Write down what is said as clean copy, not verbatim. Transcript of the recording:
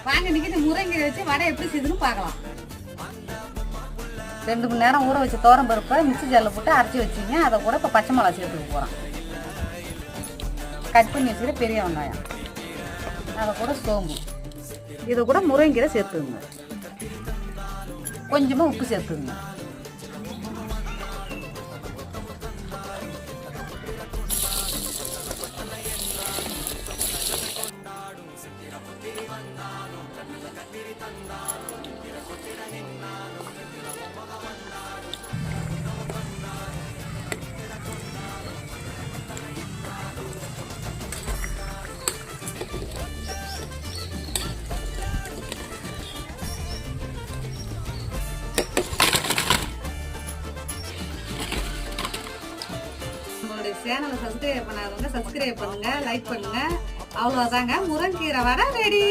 வாங்க இன்னைக்கு இந்த முருங்கீரை வச்சு வடை எப்படி செய்யுதுன்னு பார்க்கலாம். 2 மணி நேரம் ஊற வச்சு தோரம் பருப்பை மிக்ஸி ஜாரில் போட்டு அரைச்சி வச்சிங்க. அதை கூட இப்போ பச்சை மிளகா சேர்த்துக்க போகிறோம். கட் பண்ணி வச்சுக்கிற பெரிய வெங்காயம், அதை கூட சோம்பு, இதை கூட முருங்கீரை சேர்த்துக்குங்க. கொஞ்சமாக உப்பு சேர்த்துக்குங்க. சேனலை சப்ஸ்கிரைப் பண்ணாதவங்க சப்ஸ்கிரைப் பண்ணுங்க, லைக் பண்ணுங்க. அவ்வளோதாங்க, முருங்கீரை வடை ரெடி.